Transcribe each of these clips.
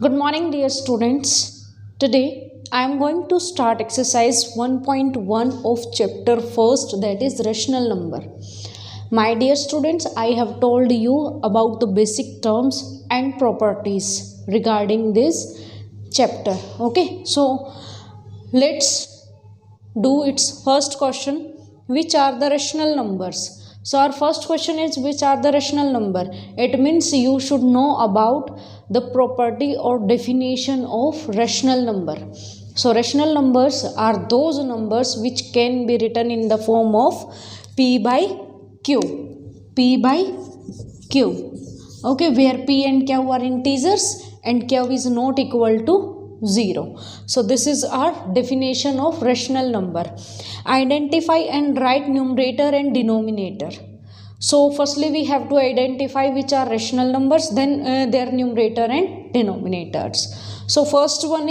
Good morning, dear students. Today I am going to start exercise 1.1 of chapter first, that is rational number. My dear students, I have told you about the basic terms and properties regarding this chapter. Okay, so let's do its first question. Which are the rational numbers? So our first question is, which are the rational number? It means you should know about the property or definition of rational number. So rational numbers are those numbers which can be written in the form of P by Q. P by Q. Okay, where P and Q are integers and Q is not equal to 0. So this is our definition of rational number. Identify and write numerator and denominator. So firstly we have to identify which are rational numbers, then their numerator and denominators. So first one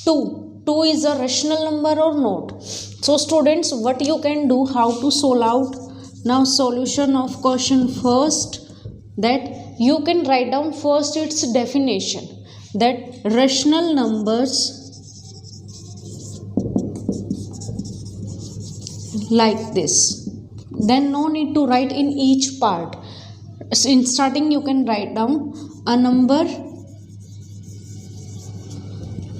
2. 2 is a rational number or not? So students, what you can do, how to solve out? Now solution of question first, that you can write down first its definition, that rational numbers like this. Then no need to write in each part. In starting you can write down a number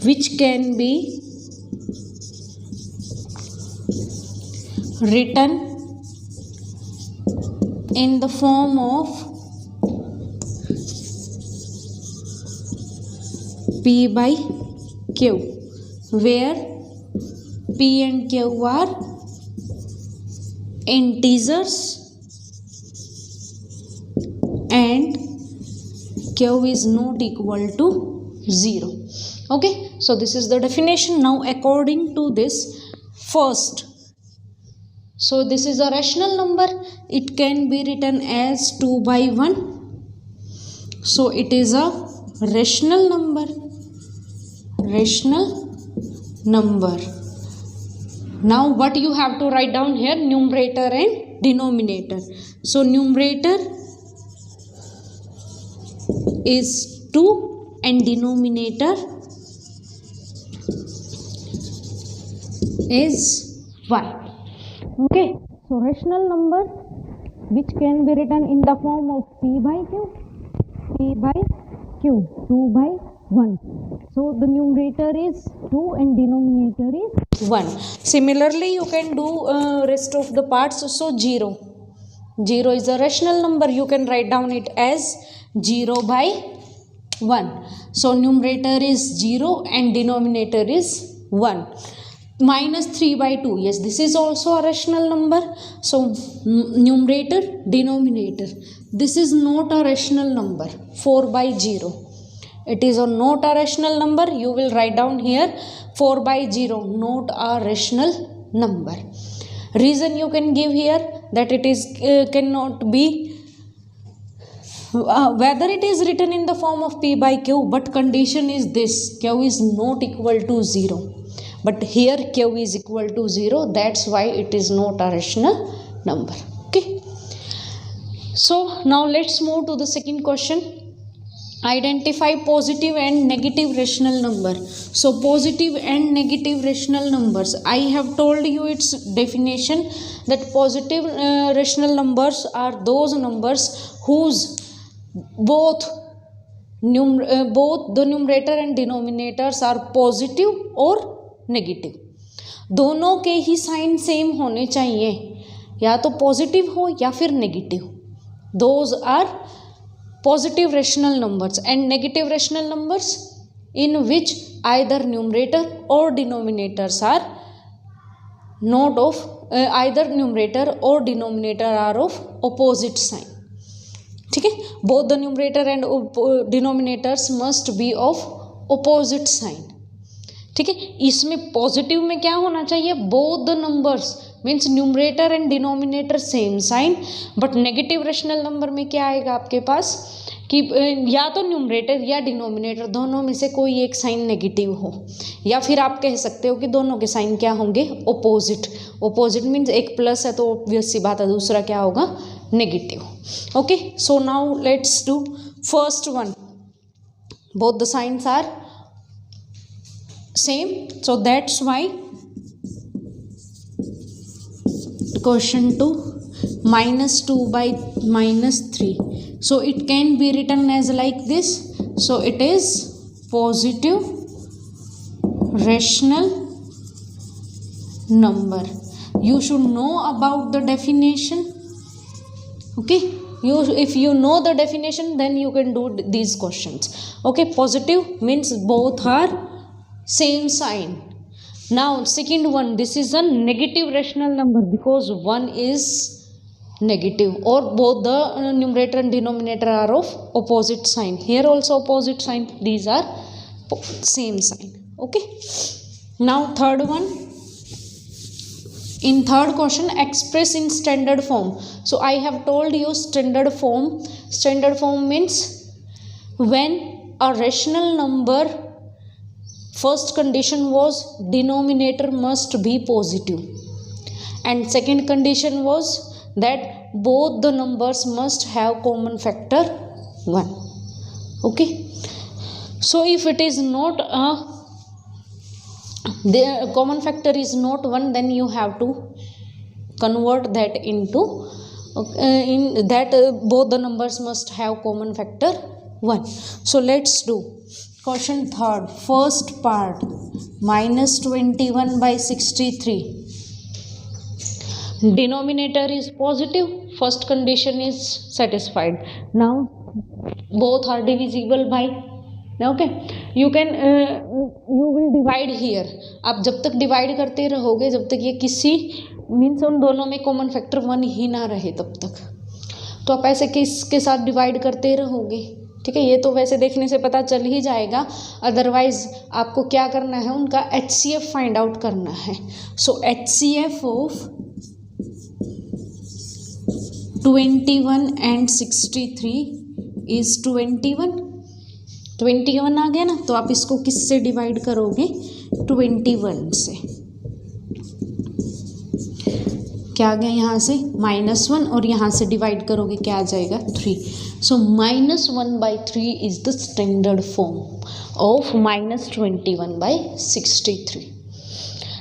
which can be written in the form of P by Q, where P and Q are integers and Q is not equal to 0. Okay, so this is the definition. Now according to this first, so this is a rational number, it can be written as 2 by 1. So it is a rational number. Now what you have to write down here? Numerator and denominator. So numerator is 2 and denominator is 1. Okay, so rational number which can be written in the form of P by Q, 2 by 1. So the numerator is 2 and denominator is 1. Similarly, you can do rest of the parts. So 0 is a rational number. You can write down it as 0 by 1. So numerator is 0 and denominator is 1. Minus 3 by 2. Yes, this is also a rational number. So numerator, denominator. This is not a rational number. 4 by 0. It is not a rational number. You will write down here 4 by 0, not a rational number. Reason you can give here, that it is cannot be whether it is written in the form of P by Q, but condition is this: Q is not equal to 0. But here Q is equal to 0. That's why it is not a rational number. Okay. So now let's move to the second question. Identify positive and negative rational number. So positive and negative rational numbers, I have told you its definition, that positive rational numbers are those numbers whose both the numerator and denominators are positive or negative. दोनों के ही sign same होने चाहिए, या तो positive हो या फिर negative. Those are positive rational numbers. And negative rational numbers in which either numerator or denominators are not of either numerator or denominator are of opposite sign. ठीक है, both the numerator and denominators must be of opposite sign. ठीक है, इसमें positive में क्या होना चाहिए? Both the numbers means numerator and denominator same sign. But negative rational number में क्या आएगा आपके पास कि या तो न्यूमरेटर या डिनोमिनेटर दोनों में से कोई एक साइन नेगेटिव हो, या फिर आप कह सकते हो कि दोनों के साइन क्या होंगे? ओपोजिट. ओपोजिट मीन्स एक प्लस है तो ऑब्वियस सी बात है दूसरा क्या होगा? Negative. Okay, so now let's do first one. Both the signs are same, so that's why question 2 minus 2 by minus 3. So it can be written as like this. So it is positive rational number. You should know about the definition. Okay, if you know the definition, then you can do these questions. Okay, positive means both are same sign. Now second one, this is a negative rational number because one is negative, or both the numerator and denominator are of opposite sign. Here also opposite sign, these are same sign. Okay, now third one. In third question, express in standard form. So I have told you standard form. Standard form means when a rational number, first condition was denominator must be positive, and second condition was that both the numbers must have common factor 1. Okay, so if it is not the common factor is not 1, then you have to convert that into in that both the numbers must have common factor 1. So let's do question third, first part, minus 21 by 63. Denominator is positive, first condition is satisfied. Now both are divisible by, okay, you will divide here. आप जब तक divide करते रहोगे, जब तक ये किसी means उन दोनों में कॉमन फैक्टर 1 ही ना रहे तब तक, तो आप ऐसे किसके साथ डिवाइड करते रहोगे. ठीक है, ये तो वैसे देखने से पता चल ही जाएगा. अदरवाइज आपको क्या करना है, उनका HCF फाइंड आउट करना है. सो HCF ऑफ 21 and 63 is 21. 21 आ गया ना, तो आप इसको किससे डिवाइड करोगे, 21 से. क्या आ गया यहाँ से -1, और यहाँ से डिवाइड करोगे क्या आ जाएगा 3. सो -1/3 is the standard form of -21/63.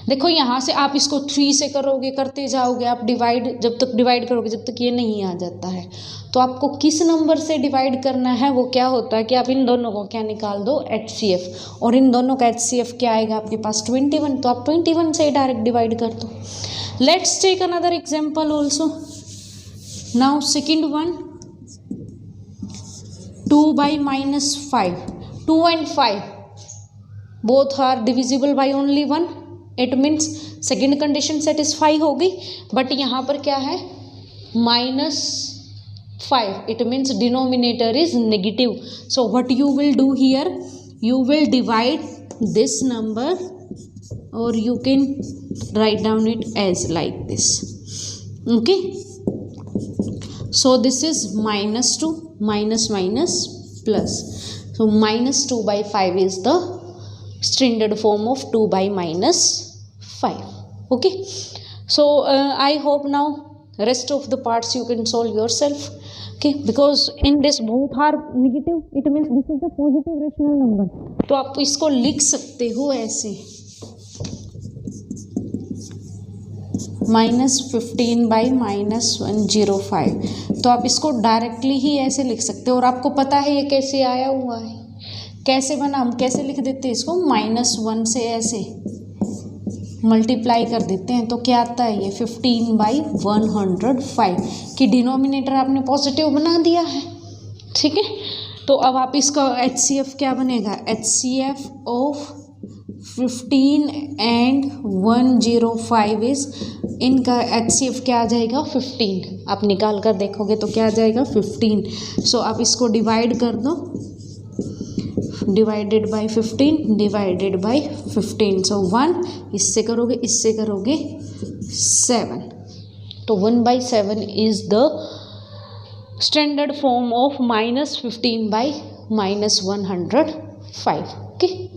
देखो यहाँ से आप इसको 3 से करोगे, करते जाओगे आप डिवाइड, जब तक डिवाइड करोगे जब तक ये नहीं आ जाता है. तो आपको किस नंबर से डिवाइड करना है, वो क्या होता है कि आप इन दोनों को क्या निकाल दो, HCF, और इन दोनों का HCF क्या आएगा आपके पास 21, तो आप 21 से डायरेक्ट डिवाइड कर दो. Let's take another example also. Now second one, 2 by -5. 2 and 5 both are divisible by only 1. It means second condition satisfy हो गई. बट यहाँ पर क्या है, -5. It means denominator is negative. So what you will do here, you will divide this number, और you can write down it as like this. Okay, so this is -2 minus plus. So -2/5 is the standard form of 2 by -5. Okay, so I hope now rest of the parts you can solve yourself. Okay, because in this both are negative, it means this is the positive rational number. तो आप इसको लिख सकते हो ऐसे, -15 by -105. तो आप इसको डायरेक्टली ही ऐसे लिख सकते हो. और आपको पता है ये कैसे आया हुआ है, कैसे बना, हम कैसे लिख देते हैं इसको, -1 से ऐसे मल्टीप्लाई कर देते हैं. तो क्या आता है ये 15/105 कि डिनोमिनेटर आपने पॉजिटिव बना दिया है. ठीक है, तो अब आप इसका HCF क्या बनेगा, HCF ऑफ 15 and 105 इज, इनका HCF क्या आ जाएगा 15. आप निकाल कर देखोगे तो क्या आ जाएगा 15. सो आप इसको डिवाइड कर दो, डिवाइडेड बाय 15 डिवाइडेड बाय 15. सो 1 इससे करोगे 7. तो 1/7 is the standard form of -15 by -105. Okay.